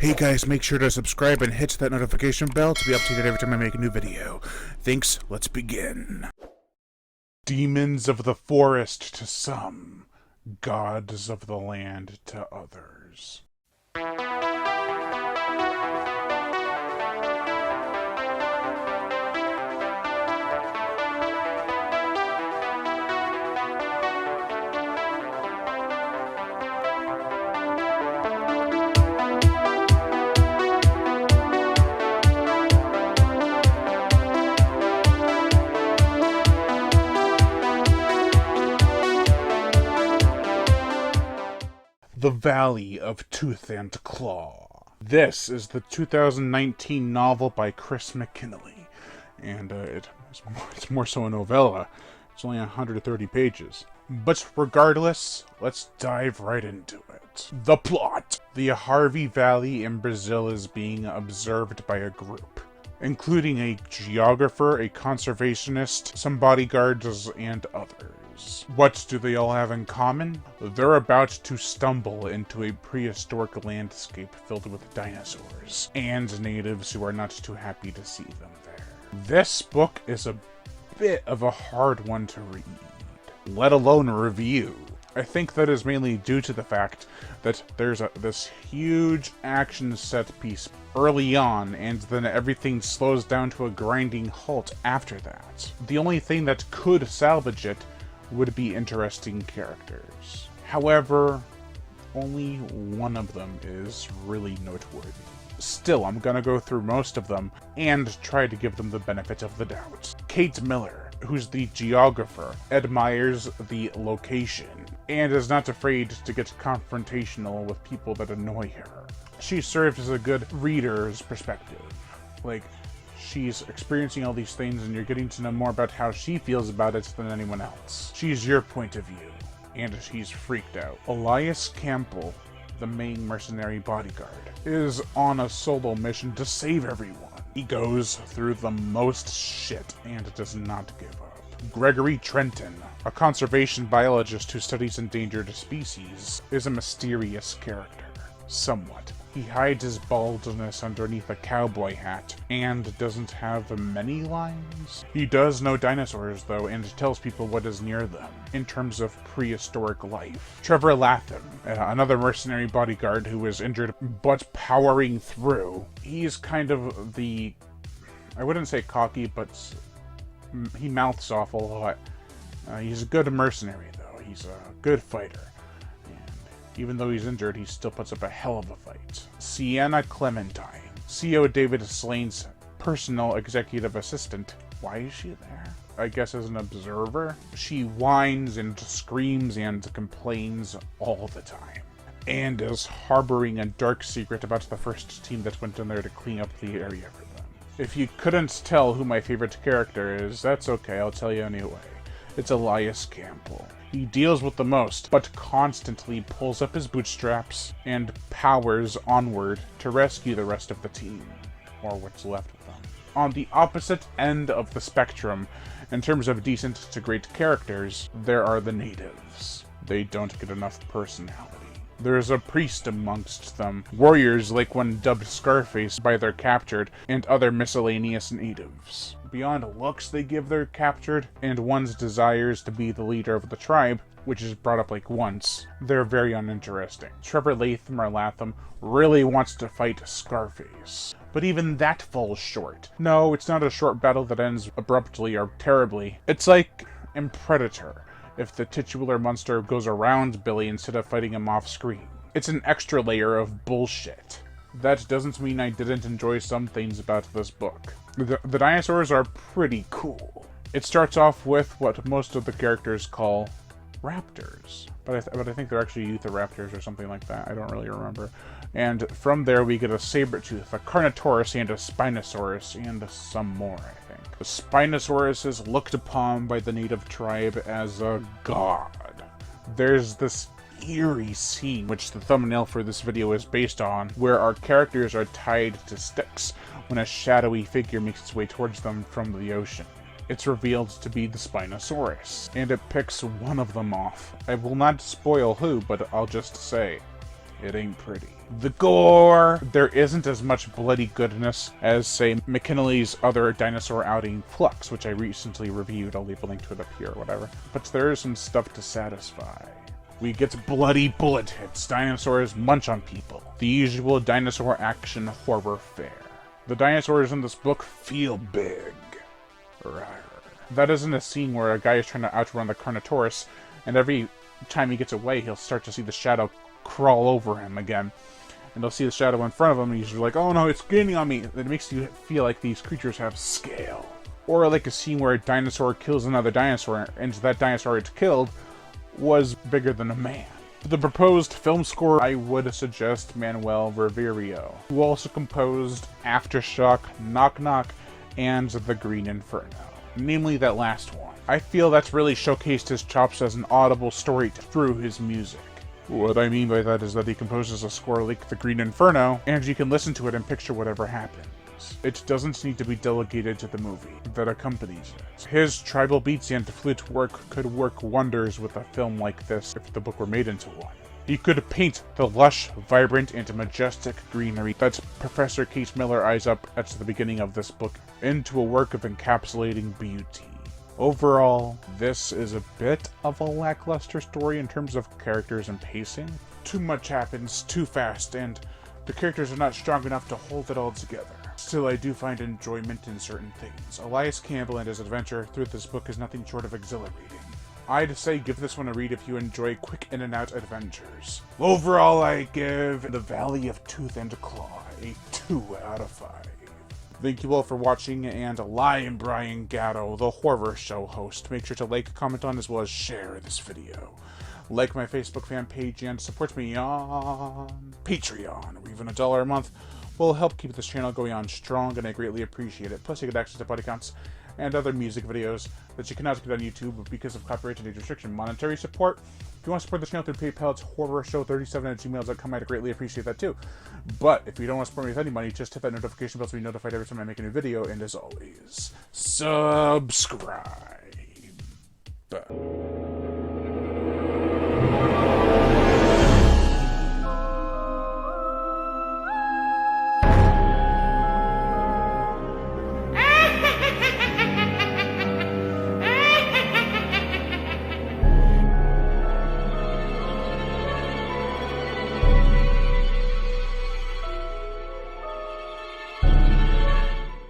Hey guys, make sure to subscribe and hit that notification bell to be updated every time I make a new video. Thanks, let's begin. Demons of the forest to some, gods of the land to others. The Valley of Tooth and Claw. This is the 2019 novel by McInally, and it's more so a novella. It's only 130 pages. But regardless, let's dive right into it. The plot. The Harvey Valley in Brazil is being observed by a group, including a geographer, a conservationist, some bodyguards, and others. What do they all have in common? They're about to stumble into a prehistoric landscape filled with dinosaurs, and natives who are not too happy to see them there. This book is a bit of a hard one to read, let alone review. I think that is mainly due to the fact that there's this huge action set piece early on, and then everything slows down to a grinding halt after that. The only thing that could salvage it would be interesting characters. However, only one of them is really noteworthy. Still, I'm gonna go through most of them and try to give them the benefit of the doubt. Kate Miller, who's the geographer, admires the location and is not afraid to get confrontational with people that annoy her. She serves as a good reader's perspective. Like, she's experiencing all these things and you're getting to know more about how she feels about it than anyone else. She's your point of view, and she's freaked out. Elias Campbell, the main mercenary bodyguard, is on a solo mission to save everyone. He goes through the most shit and does not give up. Gregory Trenton, a conservation biologist who studies endangered species, is a mysterious character. Somewhat. He hides his baldness underneath a cowboy hat, and doesn't have many lines. He does know dinosaurs, though, and tells people what is near them, in terms of prehistoric life. Trevor Latham, another mercenary bodyguard who is injured, but powering through. He's kind of the, I wouldn't say cocky, but he mouths off a lot. He's a good mercenary, though. He's a good fighter. Even though he's injured, he still puts up a hell of a fight. Sienna Clementine, CO David Slane's personal executive assistant. Why is she there? I guess as an observer. She whines and screams and complains all the time, and is harboring a dark secret about the first team that went in there to clean up the area for them. If you couldn't tell who my favorite character is, that's okay, I'll tell you anyway. It's Elias Campbell. He deals with the most, but constantly pulls up his bootstraps and powers onward to rescue the rest of the team, or what's left of them. On the opposite end of the spectrum, in terms of decent to great characters, there are the natives. They don't get enough personality. There's a priest amongst them, warriors like one dubbed Scarface by their captured, and other miscellaneous natives. Beyond looks they give their captured, and one's desires to be the leader of the tribe, which is brought up like once, they're very uninteresting. Trevor Latham really wants to fight Scarface, but even that falls short. No, it's not a short battle that ends abruptly or terribly. It's like in Predator, if the titular monster goes around Billy instead of fighting him off screen. It's an extra layer of bullshit. That doesn't mean I didn't enjoy some things about this book. The dinosaurs are pretty cool. It starts off with what most of the characters call raptors, but I think they're actually Eutheraptors or something like that. I don't really remember. And from there we get a saber-tooth, a Carnotaurus, and a Spinosaurus, and some more, I think. The Spinosaurus is looked upon by the native tribe as a god. There's this eerie scene, which the thumbnail for this video is based on, where our characters are tied to sticks when a shadowy figure makes its way towards them from the ocean. It's revealed to be the Spinosaurus, and it picks one of them off. I will not spoil who, but I'll just say, it ain't pretty. The gore! There isn't as much bloody goodness as, say, McInally's other dinosaur outing, Flux, which I recently reviewed. I'll leave a link to it up here or whatever. But there is some stuff to satisfy. We get bloody bullet hits, dinosaurs munch on people. The usual dinosaur action horror fare. The dinosaurs in this book feel big. Rawr. That isn't a scene where a guy is trying to outrun the Carnotaurus, and every time he gets away, he'll start to see the shadow crawl over him again. And he'll see the shadow in front of him, and he's like, oh no, it's gaining on me. It makes you feel like these creatures have scale. Or like a scene where a dinosaur kills another dinosaur, and that dinosaur it's killed was bigger than a man. For the proposed film score, I would suggest Manuel Riverio, who also composed Aftershock, Knock Knock, and The Green Inferno. Namely that last one. I feel that's really showcased his chops as an audible story through his music. What I mean by that is that he composes a score like The Green Inferno, and you can listen to it and picture whatever happens. It doesn't need to be delegated to the movie that accompanies it. His tribal beats and flute work could work wonders with a film like this if the book were made into one. He could paint the lush, vibrant, and majestic greenery that Professor Kate Miller eyes up at the beginning of this book into a work of encapsulating beauty. Overall, this is a bit of a lackluster story in terms of characters and pacing. Too much happens too fast, and the characters are not strong enough to hold it all together. Still, I do find enjoyment in certain things. Elias Campbell and his adventure through this book is nothing short of exhilarating. I'd say give this one a read if you enjoy quick in-and-out adventures. Overall, I give The Valley of Tooth and Claw a 2 out of 5. Thank you all for watching, and I am Brian Gatto, the Horror Show host. Make sure to like, comment on, as well as share this video. Like my Facebook fan page and support me on Patreon, or even $1 a month will help keep this channel going on strong, and I greatly appreciate it. Plus, you get access to body counts and other music videos that you cannot get on YouTube because of copyright and age restriction. Monetary support. If you want to support the channel through PayPal, it's horrorshow37@gmail.com. I'd greatly appreciate that too. But if you don't want to support me with any money, just hit that notification bell so you're notified every time I make a new video. And as always, subscribe.